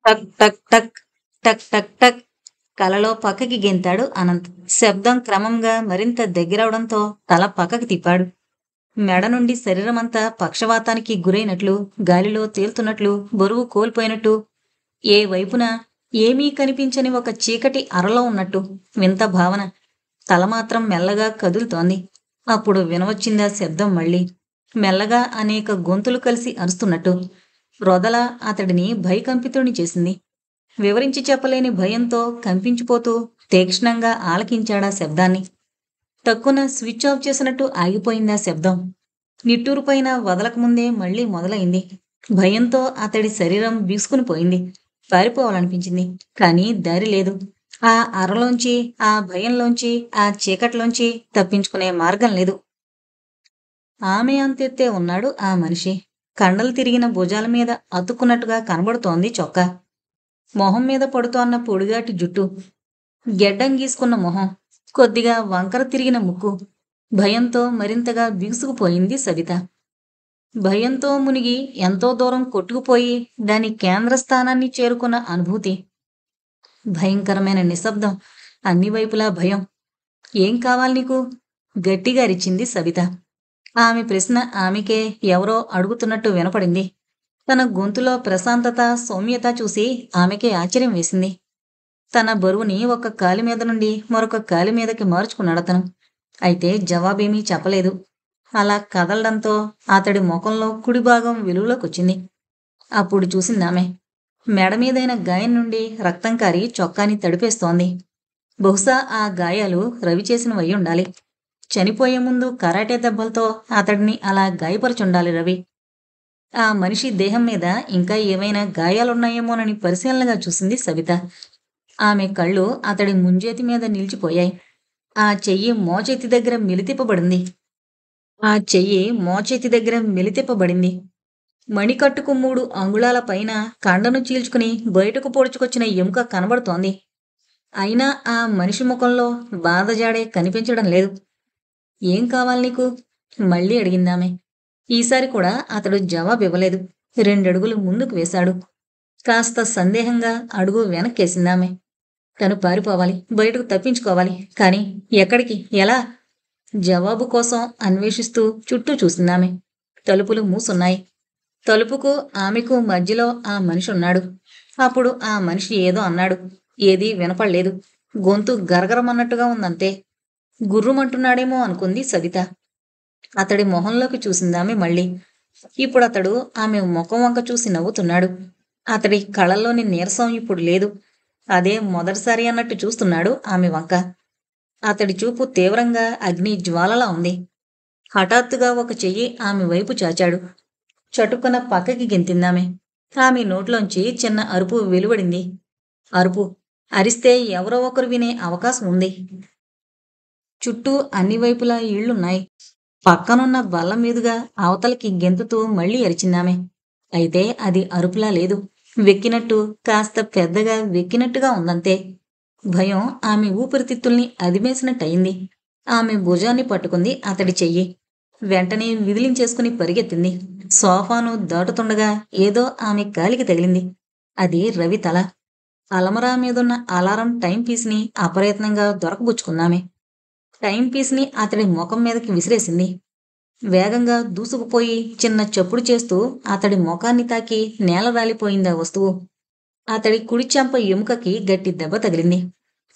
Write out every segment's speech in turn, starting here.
టక్ టక్ టక్ టక్ టక్ టక్ కలలో పక్కకి గెంతాడు అనంత్. శబ్దం క్రమంగా మరింత దగ్గరవడంతో తల పక్కకి తిప్పాడు. మెడ నుండి శరీరమంతా పక్షవాతానికి గురైనట్లు, గాలిలో తేలుతున్నట్లు, బరువు కోల్పోయినట్టు, ఏ వైపున ఏమీ కనిపించని ఒక చీకటి అరలో ఉన్నట్టు వింత భావన. తల మాత్రం మెల్లగా కదులుతోంది. అప్పుడు వినవచ్చిందా శబ్దం మళ్ళీ, మెల్లగా అనేక గొంతులు కలిసి అరుస్తున్నట్టు. రొదల అతడిని భయకంపితుడిని చేసింది. వివరించి చెప్పలేని భయంతో కంపించిపోతూ తీక్ష్ణంగా ఆలకించాడా శబ్దాన్ని. టక్కున స్విచ్ ఆఫ్ చేసినట్టు ఆగిపోయిందా శబ్దం. నిట్టూరుపైన వదలకముందే మళ్ళీ మొదలైంది. భయంతో అతడి శరీరం బీసుకుని పోయింది. పారిపోవాలనిపించింది. కానీ దారి లేదు. ఆ అరలోంచి, ఆ భయంలోంచి, ఆ చీకట్లోంచి తప్పించుకునే మార్గం లేదు. ఆమె అంతెత్తే ఉన్నాడు ఆ మనిషి. కండలు తిరిగిన భుజాల మీద అతుక్కున్నట్టుగా కనబడుతోంది చొక్కా. మొహం మీద పడుతోన్న పొడిగాటి జుట్టు, గెడ్డం గీసుకున్న మొహం, కొద్దిగా వంకర తిరిగిన ముక్కు. భయంతో మరింతగా బిగుసుకుపోయింది సవిత. భయంతో మునిగి ఎంతో దూరం కొట్టుకుపోయి దాని కేంద్రస్థానాన్ని చేరుకున్న అనుభూతి. భయంకరమైన నిశ్శబ్దం. అన్ని వైపులా భయం. ఏం కావాలి నీకు? గట్టిగా అరిచింది సవిత. ఆమె ప్రశ్న ఆమెకే ఎవరో అడుగుతున్నట్టు వినపడింది. తన గొంతులో ప్రశాంతత, సౌమ్యత చూసి ఆమెకే ఆశ్చర్యం వేసింది. తన బరువుని ఒక కాలి మీద నుండి మరొక కాలి మీదకి మార్చుకున్నాడతను. అయితే జవాబేమీ చెప్పలేదు. అలా కదలడంతో అతడి ముఖంలో కుడి భాగం వెలుగులోకొచ్చింది. అప్పుడు చూసిందామె. మెడ మీదైన గాయం నుండి రక్తం కారి చొక్కాని తడిపేస్తోంది. బహుశా ఆ గాయాలు రవి చేసినవయ్యుండాలి. చనిపోయే ముందు కరాటే దెబ్బలతో అతడిని అలా గాయపరచుండాలి రవి. ఆ మనిషి దేహం మీద ఇంకా ఏమైనా గాయాలున్నాయేమోనని పరిశీలనగా చూసింది సవిత. ఆమె కళ్ళు అతడి ముంజేతి మీద నిలిచిపోయాయి. ఆ చెయ్యి మోచేతి దగ్గర మెలితిప్పబడింది. మణికట్టుకు 3 అంగుళాల పైన కండను చీల్చుకుని బయటకు పొడుచుకొచ్చిన ఎముక కనబడుతోంది. అయినా ఆ మనిషి ముఖంలో బాధజాడే కనిపించడం లేదు. ఏం కావాలి నీకు? మళ్ళీ అడిగిందామె. ఈసారి కూడా అతడు జవాబివ్వలేదు. 2 అడుగులు ముందుకు వేశాడు. కాస్త సందేహంగా అడుగు వెనక్కేసిందామె. తను పారిపోవాలి, బయటకు తప్పించుకోవాలి. కాని ఎక్కడికి? ఎలా? జవాబు కోసం అన్వేషిస్తూ చుట్టూ చూసిందామె. తలుపులు మూసున్నాయి. తలుపుకు ఆమెకు మధ్యలో ఆ మనిషి ఉన్నాడు. అప్పుడు ఆ మనిషి ఏదో అన్నాడు. ఏదీ వినపడలేదు. గొంతు గరగరమన్నట్టుగా ఉందంతే. గుర్రుమంటున్నాడేమో అనుకుంది సవిత. అతడి మొహంలోకి చూసిందామె మళ్ళీ. ఇప్పుడతడు ఆమె ముఖం వంక చూసి నవ్వుతున్నాడు. అతడి కళ్ళల్లోని నీరసం ఇప్పుడు లేదు. అదే మొదటిసారి అన్నట్టు చూస్తున్నాడు ఆమె వంక. అతడి చూపు తీవ్రంగా అగ్ని జ్వాలలా ఉంది. హఠాత్తుగా ఒక చెయ్యి ఆమె వైపు చాచాడు. చటుక్కున పక్కకి గెంతిందామె. ఆమె నోట్లోంచి చిన్న అరుపు వెలువడింది. అరుపు. అరిస్తే ఎవరో ఒకరు వినే అవకాశం ఉంది. చుట్టూ అన్ని వైపులా ఇళ్లున్నాయి. పక్కనున్న బల్ల మీదుగా అవతలకి గెంతుతూ మళ్ళీ అరిచిందామె. అయితే అది అరుపులా లేదు. వెక్కినట్టు, కాస్త పెద్దగా వెక్కినట్టుగా ఉందంతే. భయం ఆమె ఊపిరితిత్తుల్ని అదిమేసినట్టయింది. ఆమె భుజాన్ని పట్టుకుంది అతడి చెయ్యి. వెంటనే విదిలించేసుకుని పరిగెత్తింది. సోఫాను దాటుతుండగా ఏదో ఆమె కాలికి తగిలింది. అది రవి తల. అలమరా మీదున్న అలారం టైం పీస్ని అప్రయత్నంగా దొరకబుచ్చుకుందామె. టైం పీస్ని అతడి ముఖం మీదకి విసిరేసింది. వేగంగా దూసుకుపోయి చిన్న చప్పుడు చేస్తూ అతడి ముఖాన్ని తాకి నేల రాలిపోయిందా వస్తువు. అతడి కుడి చెంప ఎముకకి గట్టి దెబ్బ తగిలింది.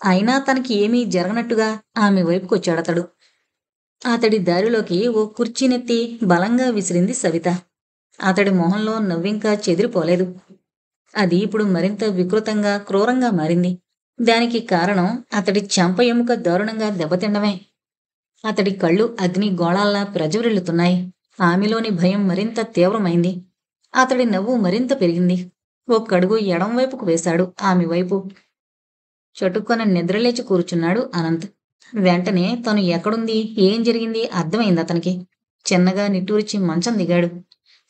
అయినా తనకి ఏమీ జరగనట్టుగా ఆమె వైపుకొచ్చాడతడు. అతడి దారిలోకి ఓ కుర్చీనెత్తి బలంగా విసిరింది సవిత. అతడి మొహంలో నవ్వింకా చెదిరిపోలేదు. అది ఇప్పుడు మరింత వికృతంగా, క్రూరంగా మారింది. దానికి కారణం అతడి చెంప ఎముక దారుణంగా దెబ్బతిండమే. అతడి కళ్ళు అగ్ని గోళాల్లా ప్రజ్వరిల్లుతున్నాయి. ఆమెలోని భయం మరింత తీవ్రమైంది. అతడి నవ్వు మరింత పెరిగింది. ఒక్కడుగు ఎడంవైపుకు వేశాడు ఆమె వైపు. చటుక్కున నిద్రలేచి కూర్చున్నాడు అనంత్. వెంటనే తను ఎక్కడుంది, ఏం జరిగింది అర్థమైంది అతనికి. చిన్నగా నిట్టూర్చి మంచం దిగాడు.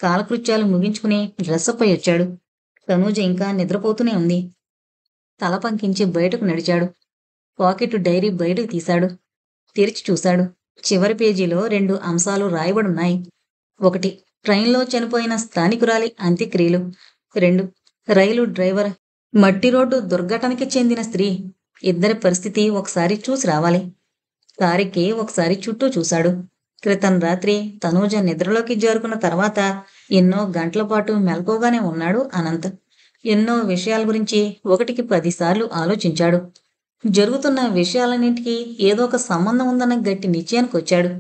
కాలకృత్యాలు ముగించుకుని డ్రెస్సప్ అయి వచ్చాడు. తనూజ ఇంకా నిద్రపోతూనే ఉంది. తల పంకించి బయటకు నడిచాడు. పాకెట్ డైరీ బయటకు తీశాడు. తెరిచి చూశాడు. చివరి పేజీలో 2 అంశాలు రాయబడున్నాయి. 1. ట్రైన్లో చనిపోయిన స్థానికురాలి అంత్యక్రియలు. 2. రైలు డ్రైవర్ మట్టి రోడ్డు దుర్ఘటనకి చెందిన స్త్రీ. ఇద్దరి పరిస్థితి ఒకసారి చూసి రావాలి. కారెక్కి ఒకసారి చుట్టూ చూశాడు. క్రితం రాత్రి తనూజ నిద్రలోకి జారుకున్న తర్వాత ఎన్నో గంటల పాటు మెలకువగానే ఉన్నాడు అనంత్. ఎన్నో విషయాల గురించి ఒకటికి 10 సార్లు ఆలోచించాడు. జరుగుతున్న విషయాలన్నింటికీ ఏదో ఒక సంబంధం ఉందన్న గట్టి నిశ్చయానికి వచ్చాడు.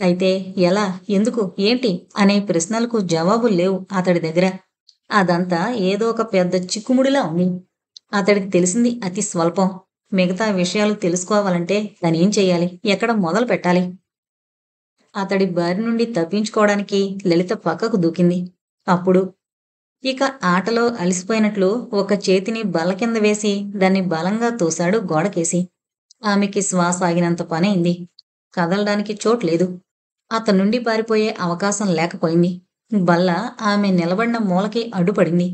అయితే ఎలా, ఎందుకు, ఏంటి అనే ప్రశ్నలకు జవాబులు లేవు అతడి దగ్గర. అదంతా ఏదో ఒక పెద్ద చిక్కుముడిలా ఉంది. అతడికి తెలిసింది అతి స్వల్పం. మిగతా విషయాలు తెలుసుకోవాలంటే తనేం చెయ్యాలి, ఎక్కడ మొదలు పెట్టాలి? అతడి బారి నుండి తప్పించుకోవడానికి లలిత పక్కకు దూకింది. అప్పుడు ఇక ఆటలో అలసిపోయినట్లు ఒక చేతిని బల్ల కింద వేసి దాన్ని బలంగా తోశాడు గోడకేసి. ఆమెకి శ్వాస ఆగినంత పనైంది. కదలడానికి చోట్లేదు. అతని నుండి పారిపోయే అవకాశం లేకపోయింది. బల్ల ఆమె నిలబడిన మూలకి అడ్డుపడింది.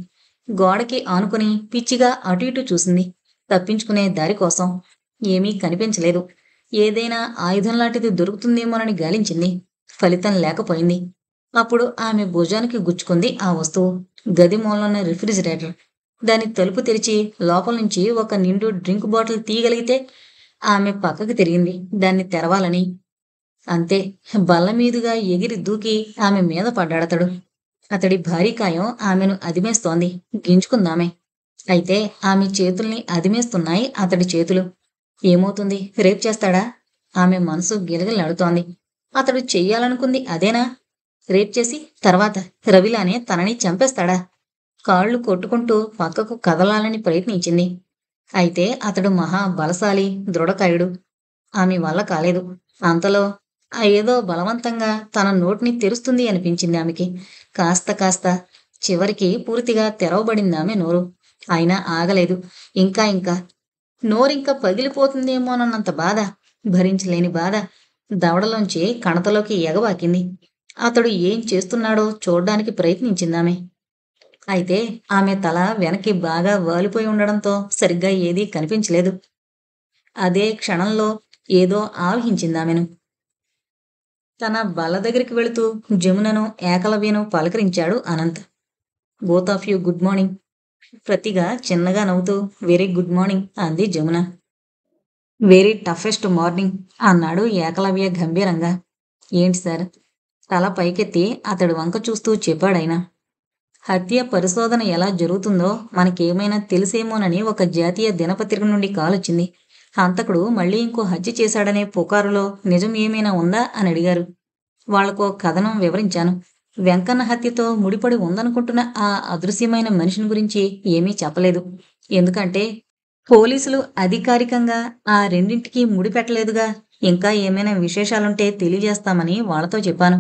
గోడకి ఆనుకుని పిచ్చిగా అటు ఇటు చూసింది, తప్పించుకునే దారి కోసం. ఏమీ కనిపించలేదు. ఏదైనా ఆయుధం లాంటిది దొరుకుతుందేమోనని గాలించింది. ఫలితం లేకపోయింది. అప్పుడు ఆమె భుజానికి గుచ్చుకుంది ఆ వస్తువు. గది మూలన్న రిఫ్రిజిరేటర్. దాని తలుపు తెరిచి లోపల నుంచి ఒక నిండు డ్రింక్ బాటిల్ తీయగలిగితే ఆమె పక్కకి తిరిగింది దాన్ని తెరవాలని. అంతే, బల్ల మీదుగా ఎగిరి దూకి ఆమె మీద పడ్డాడతడు. అతడి భారీ కాయం ఆమెను అదిమేస్తోంది. గింజుకుందామె. అయితే ఆమె చేతుల్ని అదిమేస్తున్నాయి అతడి చేతులు. ఏమవుతుంది, రేప్ చేస్తాడా? ఆమె మనసు గిలగిలాడుతోంది. అతడు చెయ్యాలనుకుంది అదేనా? రేప్ చేసి తర్వాత రవిలానే తనని చంపేస్తాడా? కాళ్ళు కొట్టుకుంటూ పక్కకు కదలాలని ప్రయత్నించింది. అయితే అతడు మహా బలశాలి, దృఢకాయుడు. ఆమె వల్ల కాలేదు. అంతలో ఆ ఏదో బలవంతంగా తన నోటిని తెరుస్తుంది అనిపించింది ఆమెకి. కాస్త కాస్త. చివరికి పూర్తిగా తెరవబడింది ఆమె నోరు. అయినా ఆగలేదు. ఇంకా ఇంకా. నోరింక పగిలిపోతుందేమోనన్నంత బాధ, భరించలేని బాధ దవడలోంచి కణతలోకి ఎగబాకింది. అతడు ఏం చేస్తున్నాడో చూడ్డానికి ప్రయత్నించిందామె. అయితే ఆమె తల వెనక్కి బాగా వాలిపోయి ఉండడంతో సరిగ్గా ఏదీ కనిపించలేదు. అదే క్షణంలో ఏదో ఆవహించిందామెను. తన బల్ల దగ్గరికి వెళుతూ జమునను, ఏకలవ్యను పలకరించాడు Anant. Both of you good morning. ప్రతిగా చిన్నగా నవ్వుతూ వెరీ గుడ్ మార్నింగ్ అంది జమున. వెరీ టఫెస్ట్ మార్నింగ్ అన్నాడు ఏకలవ్య గంభీరంగా. ఏంటి సార్? తల పైకెత్తి అతడి వంక చూస్తూ చెప్పాడైనా. హత్య పరిశోధన ఎలా జరుగుతుందో మనకేమైనా తెలిసేమోనని ఒక జాతీయ దినపత్రిక నుండి కాలొచ్చింది. హంతకుడు మళ్ళీ ఇంకో హత్య చేశాడనే పుకారులో నిజం ఏమైనా ఉందా అని అడిగారు. వాళ్లకో కథనం వివరించాను. వెంకన్న హత్యతో ముడిపడి ఉందనుకుంటున్న ఆ అదృశ్యమైన మనిషిని గురించి ఏమీ చెప్పలేదు. ఎందుకంటే పోలీసులు అధికారికంగా ఆ రెండింటికి ముడిపెట్టలేదుగా. ఇంకా ఏమైనా విశేషాలుంటే తెలియజేస్తామని వాళ్లతో చెప్పాను.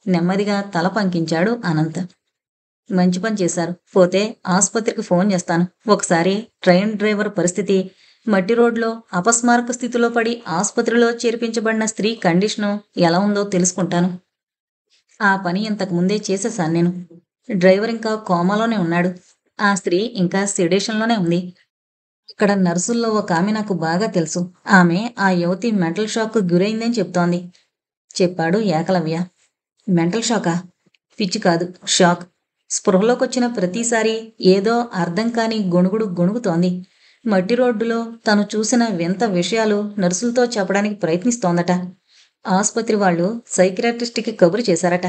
నెమ్మదిగా తల పంకించాడు అనంత్. మంచి పని చేశారు. పోతే ఆసుపత్రికి ఫోన్ చేస్తాను. ఒకసారి ట్రైన్ డ్రైవర్ పరిస్థితి, మట్టి రోడ్లో అపస్మారక స్థితిలో పడి ఆసుపత్రిలో చేర్పించబడిన స్త్రీ కండిషను ఎలా ఉందో తెలుసుకుంటాను. ఆ పని ఇంతకు ముందే చేసేశాను నేను. డ్రైవర్ ఇంకా కోమాలోనే ఉన్నాడు. ఆ స్త్రీ ఇంకా సెడేషన్లోనే ఉంది. ఇక్కడ నర్సుల్లో ఒక ఆమె నాకు బాగా తెలుసు. ఆమె ఆ యువతి మెంటల్ షాక్కు గురైందని చెప్తోంది చెప్పాడు ఏకలవ్య. మెంటల్ షాకా? పిచ్చి కాదు, షాక్. స్పృహలోకొచ్చిన ప్రతిసారి ఏదో అర్థం కాని గొణుగుడు గొణుగుతోంది. మట్టి రోడ్డులో తను చూసిన వింత విషయాలు నర్సులతో చెప్పడానికి ప్రయత్నిస్తోందట. ఆసుపత్రి వాళ్ళు సైకియాట్రిస్ట్కి కబురు చేశారట.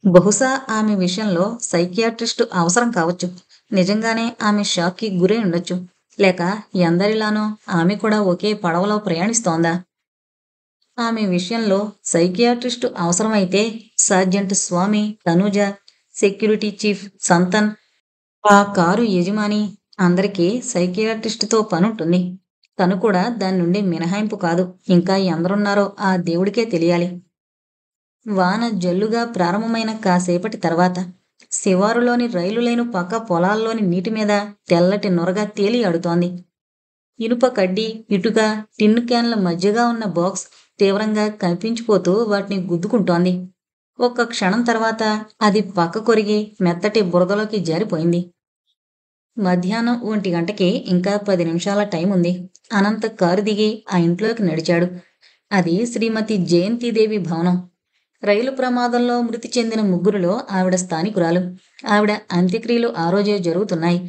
బహుశా ఆమె విషయంలో సైకియాట్రిస్టు అవసరం కావచ్చు. నిజంగానే ఆమె షాక్కి గురై ఉండొచ్చు. లేక ఎందరిలానో ఆమె కూడా ఒకే పడవలో ప్రయాణిస్తోందా? ఆమె విషయంలో సైకియాట్రిస్టు అవసరమైతే సార్జెంట్ స్వామి, తనూజ, సెక్యూరిటీ చీఫ్ సంతన్, ఆ కారు యజమాని అందరికీ సైకియాట్రిస్టుతో పనుంటుంది. తను కూడా దాని నుండి మినహాయింపు కాదు. ఇంకా ఎందరున్నారో ఆ దేవుడికే తెలియాలి. వాన జల్లుగా ప్రారంభమైన కాసేపటి తర్వాత శివారులోని రైలు లైను పక్క పొలాల్లోని నీటి మీద తెల్లటి నొరగా తేలి ఆడుతోంది. ఇనుప కడ్డీ, ఇటుక, టిన్ను క్యాన్ల మధ్యగా ఉన్న బాక్స్ తీవ్రంగా కనిపించిపోతూ వాటిని గుద్దుకుంటోంది. ఒక్క క్షణం తర్వాత అది పక్క కొరిగి మెత్తటి బురదలోకి జారిపోయింది. మధ్యాహ్నం 1 గంటకి ఇంకా 10 నిమిషాల టైం ఉంది. అనంత్ కారు దిగి ఆ ఇంట్లోకి నడిచాడు. అది శ్రీమతి జయంతిదేవి భవనం. రైలు ప్రమాదంలో మృతి చెందిన ముగ్గురులో ఆవిడ స్థానికురాలు. ఆవిడ అంత్యక్రియలు ఆ రోజే జరుగుతున్నాయి.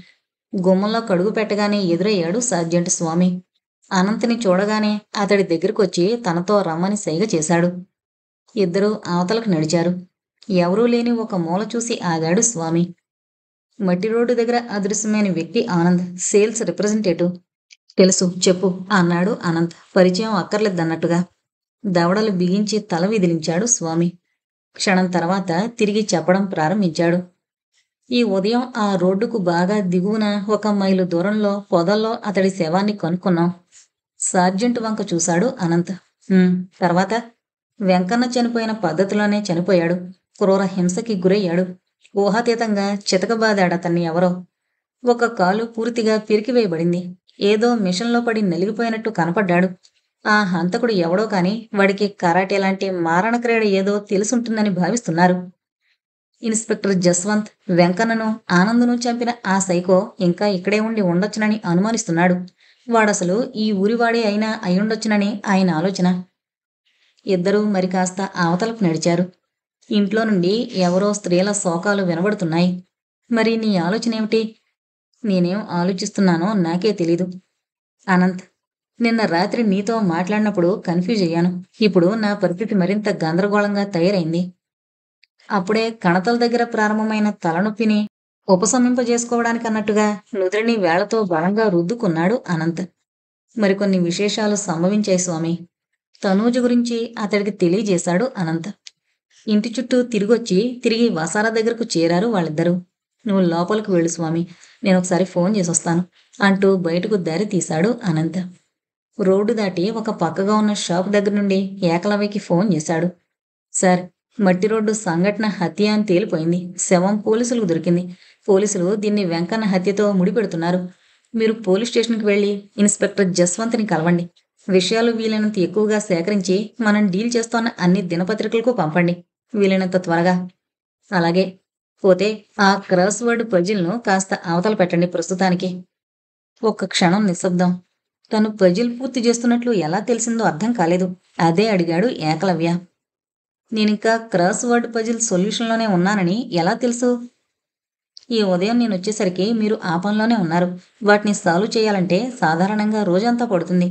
గుమ్మంలో కడుగు పెట్టగానే ఎదురయ్యాడు సార్జెంట్ స్వామి. అనంత్ని చూడగానే అతడి దగ్గరకొచ్చి తనతో రమ్మని సైగ చేశాడు. ఇద్దరూ అవతలకు నడిచారు. ఎవరూ లేని ఒక మూల చూసి ఆగాడు స్వామి. మట్టి రోడ్డు దగ్గర అదృశ్యమైన వ్యక్తి ఆనంద్, సేల్స్ రిప్రజెంటేటివ్. తెలుసు, చెప్పు అన్నాడు అనంత్ పరిచయం అక్కర్లేదన్నట్టుగా. దవడలు బిగించి తల విదిలించాడు స్వామి. క్షణం తర్వాత తిరిగి చెప్పడం ప్రారంభించాడు. ఈ ఉదయం ఆ రోడ్డుకు బాగా దిగువన 1 మైలు దూరంలో పొదల్లో అతడి శవాన్ని కనుక్కున్నాం. సార్జెంట్ వంక చూశాడు అనంత్. తర్వాత? వెంకన్న చనిపోయిన పద్ధతిలోనే చనిపోయాడు. క్రూర హింసకి గురయ్యాడు. ఊహాతీతంగా చితకబాదాడతన్ని ఎవరో. ఒక కాలు పూర్తిగా పిరికివేయబడింది. ఏదో మిషన్లో పడి నలిగిపోయినట్టు కనపడ్డాడు. ఆ హంతకుడు ఎవడో కాని వాడికి కరాటే లాంటి మారణ క్రీడ ఏదో తెలుసుంటుందని భావిస్తున్నారు. ఇన్స్పెక్టర్ జస్వంత్ వెంకన్నను, ఆనందును చంపిన ఆ సైకో ఇంకా ఇక్కడే ఉండి ఉండొచ్చునని అనుమానిస్తున్నాడు. వాడసలు ఈ ఊరివాడే అయినా అయ్యుండొచ్చునని ఆయన ఆలోచన. ఇద్దరూ మరి కాస్త అవతలకు నడిచారు. ఇంట్లో నుండి ఎవరో స్త్రీల శోకాలు వినబడుతున్నాయి. మరి నీ ఆలోచన ఏమిటి? నేనేం ఆలోచిస్తున్నానో నాకే తెలీదు. అనంత్, నిన్న రాత్రి నీతో మాట్లాడినప్పుడు కన్ఫ్యూజ్ అయ్యాను. ఇప్పుడు నా పరిస్థితి మరింత గందరగోళంగా తయారైంది. అప్పుడే కణతల దగ్గర ప్రారంభమైన తలనొప్పిని ఉపశమింపజేసుకోవడానికన్నట్టుగా నుదిరిని వేళ్లతో బలంగా రుద్దుకున్నాడు అనంత్. మరికొన్ని విశేషాలు సంభవించాయి స్వామి. తనూజ గురించి అతడికి తెలియజేశాడు అనంత్. ఇంటి చుట్టూ తిరిగొచ్చి తిరిగి వసారా దగ్గరకు చేరారు వాళ్ళిద్దరూ. నువ్వు లోపలికి వెళ్ళు స్వామి, నేను ఒకసారి ఫోన్ చేసొస్తాను అంటూ బయటకు దారి తీశాడు అనంత్. రోడ్డు దాటి ఒక పక్కగా ఉన్న షాప్ దగ్గర నుండి ఏకలవ్యకి ఫోన్ చేశాడు. సార్, మట్టి రోడ్డు సంఘటన హత్య అని తేలిపోయింది. శవం పోలీసులకు దొరికింది. పోలీసులు దీన్ని వెంకన్న హత్యతో ముడిపెడుతున్నారు. మీరు పోలీస్ స్టేషన్కి వెళ్ళి ఇన్స్పెక్టర్ జస్వంత్ని కలవండి. విషయాలు వీలైనంత ఎక్కువగా సేకరించి మనం డీల్ చేస్తోన్న అన్ని దినపత్రికలకు పంపండి, వీలైనంత త్వరగా. అలాగే. పోతే ఆ క్రాస్ వర్డ్ పజిల్ను కాస్త అవతల పెట్టండి ప్రస్తుతానికి. ఒక్క క్షణం నిశ్శబ్దం. తను పజిల్ పూర్తి చేస్తున్నట్లు ఎలా తెలిసిందో అర్థం కాలేదు. అదే అడిగాడు ఏకలవ్య. నేనింకా క్రాస్ వర్డ్ పజిల్ సొల్యూషన్లోనే ఉన్నానని ఎలా తెలుసు? ఈ ఉదయం నేను వచ్చేసరికి మీరు ఆ పనిలోనే ఉన్నారు. వాటిని సాల్వ్ చేయాలంటే సాధారణంగా రోజంతా పడుతుంది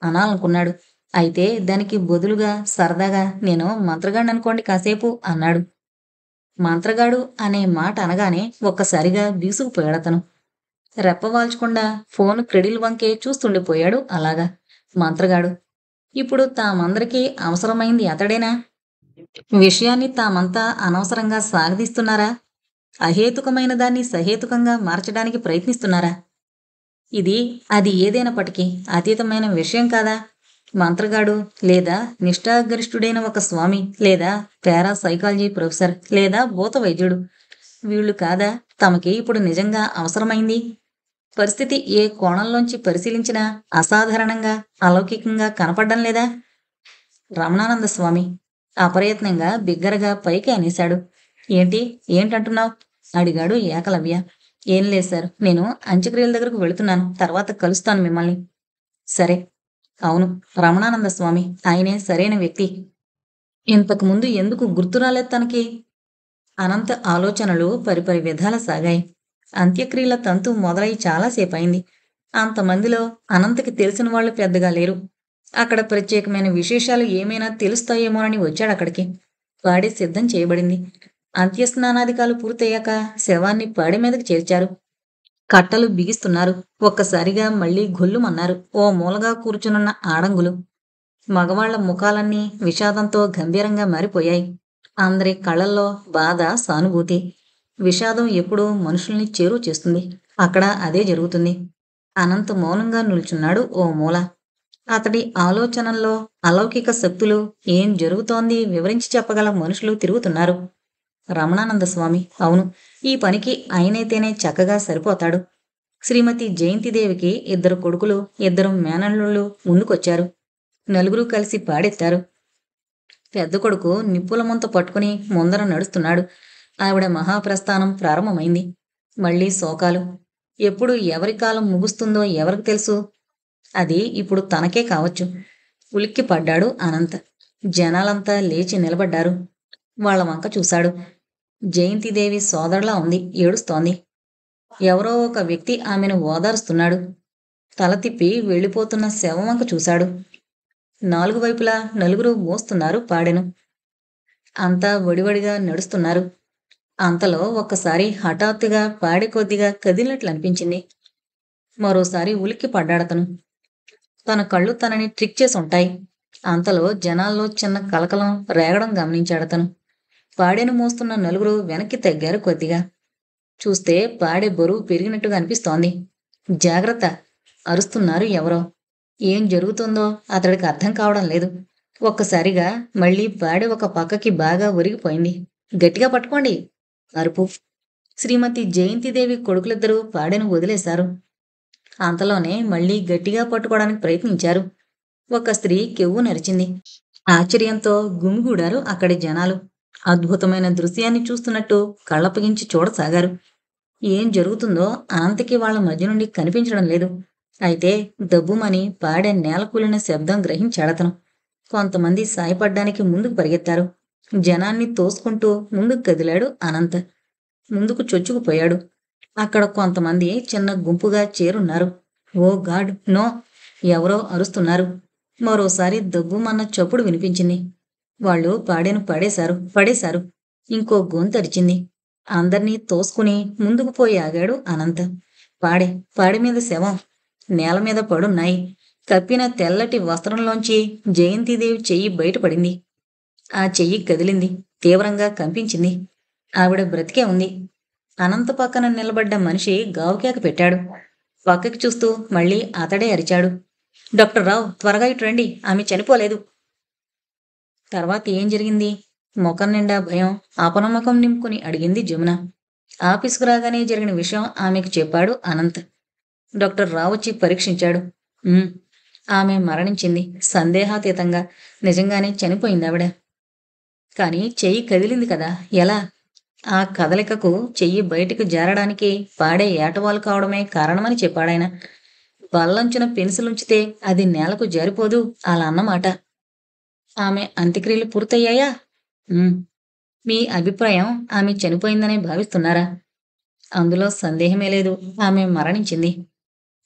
అనాలనుకున్నాడు. అయితే దానికి బదులుగా సరదాగా నేను మంత్రగాడిని అనుకోండి కాసేపు అన్నాడు. మంత్రగాడు అనే మాట అనగానే ఒక్కసారిగా బీసుకుపోయాడతను. రెప్పవాల్చకుండా ఫోన్ క్రెడిల్ వంకే చూస్తుండిపోయాడు. అలాగా మంత్రగాడు. ఇప్పుడు తామందరికీ అవసరమైంది అతడేనా? విషయాన్ని తామంతా అనవసరంగా సాగదీస్తున్నారా? అహేతుకమైన దాన్ని సహేతుకంగా మార్చడానికి ప్రయత్నిస్తున్నారా? ఇది అది ఏదైనప్పటికీ అతీతమైన విషయం కాదా? మంత్రగాడు లేదా నిష్ఠాగరిష్ఠుడైన ఒక స్వామి లేదా పారాసైకాలజీ ప్రొఫెసర్ లేదా భూత వైద్యుడు, వీళ్ళు కాదా తమకి ఇప్పుడు నిజంగా అవసరమైంది? పరిస్థితి ఏ కోణంలోంచి పరిశీలించినా అసాధారణంగా, అలౌకికంగా కనపడ్డం లేదా? రమణానంద స్వామి అప్రయత్నంగా బిగ్గరగా పైకి అనేశాడు. ఏంటంటున్నావు అడిగాడు ఏకలవ్య. ఏం లేదు సార్, నేను అంత్యక్రియల దగ్గరకు వెళుతున్నాను. తర్వాత కలుస్తాను మిమ్మల్ని. సరే. అవును, రమణానంద స్వామి ఆయనే సరైన వ్యక్తి. ఇంతకుముందు ఎందుకు గుర్తు రాలేదు తనకి? అనంత ఆలోచనలు పరిపరి విధాల సాగాయి. అంత్యక్రియల తంతు మొదలై చాలాసేపయింది. అంతమందిలో అనంతకి తెలిసిన వాళ్ళు పెద్దగా లేరు. అక్కడ ప్రత్యేకమైన విశేషాలు ఏమైనా తెలుస్తాయేమోనని వచ్చాడక్కడికి. పాడి సిద్ధం చేయబడింది. అంత్యస్నానాధికాలు పూర్తయ్యాక శవాన్ని పాడి మీదకి చేర్చారు. కట్టలు బిగిస్తున్నారు. ఒక్కసారిగా మళ్లీ గొల్లుమన్నారు ఓ మూలగా కూర్చునున్న ఆడంగులు. మగవాళ్ల ముఖాలన్నీ విషాదంతో గంభీరంగా మారిపోయాయి. అందరి కళ్ళల్లో బాధ, సానుభూతి. విషాదం ఎప్పుడూ మనుషుల్ని చేరువ చేస్తుంది. అక్కడ అదే జరుగుతుంది. అనంత మౌనంగా నిల్చున్నాడు ఓ మూల. అతడి ఆలోచనల్లో అలౌకిక శక్తులు, ఏం జరుగుతోంది వివరించి చెప్పగల మనుషులు తిరుగుతున్నారు. రమణానంద స్వామి అవును, ఈ పనికి ఆయనైతేనే చక్కగా సరిపోతాడు. శ్రీమతి జయంతిదేవికి 2 కొడుకులు, 2 మేనల్లుళ్ళు ముందుకొచ్చారు. నలుగురు కలిసి పాడెత్తారు. పెద్ద కొడుకు నిప్పుల ముంత పట్టుకుని ముందర నడుస్తున్నాడు. ఆవిడ మహాప్రస్థానం ప్రారంభమైంది. మళ్లీ శోకాలు. ఎప్పుడు ఎవరి కాలం ముగుస్తుందో ఎవరికి తెలుసు? అది ఇప్పుడు తనకే కావచ్చు. ఉలిక్కి పడ్డాడు అనంత్. జనాలంతా లేచి నిలబడ్డారు. వాళ్ల వంక చూశాడు. జయంతిదేవి సోదరులా ఉంది, ఏడుస్తోంది. ఎవరో ఒక వ్యక్తి ఆమెను ఓదారుస్తున్నాడు. తల తిప్పి వెళ్ళిపోతున్న శవం వంక చూశాడు. నాలుగు వైపులా నలుగురు మోస్తున్నారు పాడెను. అంతా వడివడిగా నడుస్తున్నారు. అంతలో ఒక్కసారి హఠాత్తుగా పాడె కొద్దిగా కదిలినట్లు అనిపించింది. మరోసారి ఉలిక్కి పడ్డాడతను. తన కళ్ళు తనని ట్రిక్ చేసి ఉంటాయి. అంతలో జనాల్లో చిన్న కలకలం రేగడం గమనించాడతను. పాడెను మోస్తున్న నలుగురు వెనక్కి తగ్గారు కొద్దిగా. చూస్తే పాడె బరువు పెరిగినట్టుగా అనిపిస్తోంది. జాగ్రత్త! అరుస్తున్నారు ఎవరో. ఏం జరుగుతుందో అతడికి అర్థం కావడం లేదు. ఒక్కసారిగా మళ్ళీ పాడె ఒక పక్కకి బాగా ఒరిగిపోయింది. గట్టిగా పట్టుకోండి! అరుపు. శ్రీమతి జయంతిదేవి కొడుకులిద్దరూ పాడెను వదిలేశారు. అంతలోనే మళ్ళీ గట్టిగా పట్టుకోవడానికి ప్రయత్నించారు. ఒక స్త్రీ కెవ్వు నరిచింది. ఆశ్చర్యంతో గుమిగూడారు అక్కడి జనాలు. అద్భుతమైన దృశ్యాన్ని చూస్తున్నట్టు కళ్ళప్పగించి చూడసాగారు. ఏం జరుగుతుందో అనంతకి వాళ్ళ మధ్య నుండి కనిపించడం లేదు. అయితే దబ్బుమని పాడె నేల కూలిన శబ్దం గ్రహించాడతను. కొంతమంది సాయపడ్డానికి ముందుకు పరిగెత్తారు. జనాన్ని తోసుకుంటూ ముందుకు కదిలాడు అనంత్. ముందుకు చొచ్చుకుపోయాడు. అక్కడ కొంతమంది చిన్న గుంపుగా చేరున్నారు. ఓ గాడ్, నో! ఎవరో అరుస్తున్నారు. మరోసారి దబ్బుమన్న చప్పుడు వినిపించింది. వాళ్ళు పాడెను పడేశారు. ఇంకో గొంతరిచింది. అందర్నీ తోసుకుని ముందుకు పోయి ఆగాడు అనంత్. పాడె మీద శవం. నేల మీద పడున్నాయి. కప్పిన తెల్లటి వస్త్రంలోంచి జయంతిదేవి చెయ్యి బయటపడింది. ఆ చెయ్యి కదిలింది. తీవ్రంగా కంపించింది. ఆవిడ బ్రతికే ఉంది. అనంత పక్కన నిలబడ్డ మనిషి గావుకేక పెట్టాడు. పక్కకి చూస్తూ మళ్ళీ అతడే అరిచాడు. డాక్టర్ రావు, త్వరగా ఇటు రండి, ఆమె చనిపోలేదు. తర్వాత ఏం జరిగింది? ముఖం నిండా భయం, అపనమ్మకం నింపుకుని అడిగింది జమున. ఆఫీసుకు రాగానే జరిగిన విషయం ఆమెకు చెప్పాడు అనంత్. డాక్టర్ రావు వచ్చి పరీక్షించాడు. ఆమె మరణించింది. సందేహాతీతంగా. నిజంగానే చనిపోయింది ఆవిడ. కానీ చెయ్యి కదిలింది కదా, ఎలా? ఆ కదలికకు చెయ్యి బయటికి జారడానికి పాడే ఏటవాలు కావడమే కారణమని చెప్పాడాయన. బల్లంచున పెన్సిలుంచితే అది నేలకు జారిపోదు, అలా అన్నమాట. ఆమె అంత్యక్రియలు పూర్తయ్యాయా? మీ అభిప్రాయం ఆమె చనిపోయిందనే భావిస్తున్నారా? అందులో సందేహమే లేదు. ఆమె మరణించింది.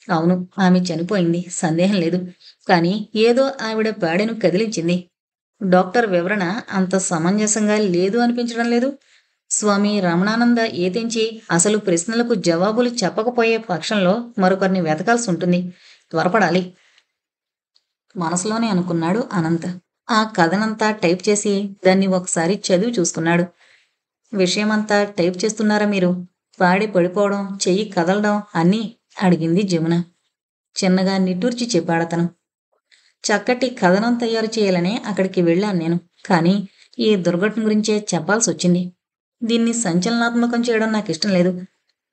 అవును, ఆమె చనిపోయింది, సందేహం లేదు. కానీ ఏదో ఆవిడ పాడెను కదిలించింది. డాక్టర్ వివరణ అంత సమంజసంగా లేదు అనిపించడం లేదు. స్వామి రమణానంద ఏతించి అసలు ప్రశ్నలకు జవాబులు చెప్పకపోయే పక్షంలో మరొకరిని వెతకాల్సి ఉంటుంది. త్వరపడాలి మనసులోనే అనుకున్నాడు అనంత్. ఆ కథనంతా టైప్ చేసి దాన్ని ఒకసారి చదివి చూసుకున్నాడు. విషయమంతా టైప్ చేస్తున్నారా మీరు? పాడి పడిపోవడం, చెయ్యి కదలడం అన్నీ అడిగింది జమున. చిన్నగా నిట్టూర్చి చెప్పాడతను. చక్కటి కథనం తయారు చేయాలనే అక్కడికి వెళ్ళాను నేను. కానీ ఈ దుర్ఘటన గురించే చెప్పాల్సి వచ్చింది. దీన్ని సంచలనాత్మకం చేయడం నాకు ఇష్టం లేదు.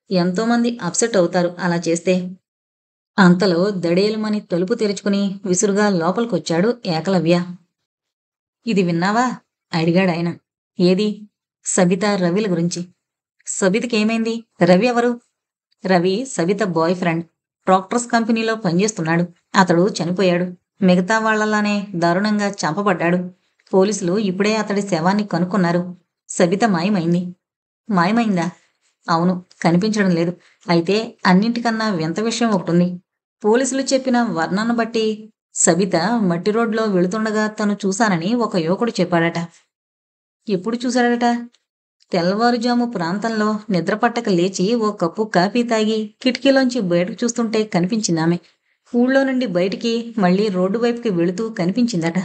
ఎంతోమంది అప్సెట్ అవుతారు అలా చేస్తే. అంతలో దడేలుమని తలుపు తెరుచుకుని విసురుగా లోపలికొచ్చాడు ఏకలవ్య. ఇది విన్నావా? అడిగాడాయన. ఏది? సబిత రవిల గురించి. సబితకేమైంది? రవి ఎవరు? Ravi Sabitha boy friend. Procter's కంపెనీలో పనిచేస్తున్నాడు. అతడు చనిపోయాడు. మిగతా వాళ్లలానే దారుణంగా చంపబడ్డాడు. పోలీసులు ఇప్పుడే అతడి శవాన్ని కనుక్కున్నారు. సబిత మాయమైంది. మాయమైందా? అవును, కనిపించడం లేదు. అయితే అన్నింటికన్నా వింత విషయం ఒకటుంది. పోలీసులు చెప్పిన వర్ణన బట్టి సబిత మట్టి రోడ్లో వెళుతుండగా తను చూశానని ఒక యువకుడు చెప్పాడట. ఎప్పుడు చూశాడట? తెల్లవారుజాము ప్రాంతంలో నిద్రపట్టక లేచి ఓ కప్పు కాఫీ తాగి కిటికీలోంచి బయటకు చూస్తుంటే కనిపించిందామె. ఊళ్ళో నుండి బయటికి మళ్ళీ రోడ్డు వైపుకి వెళుతూ కనిపించిందట.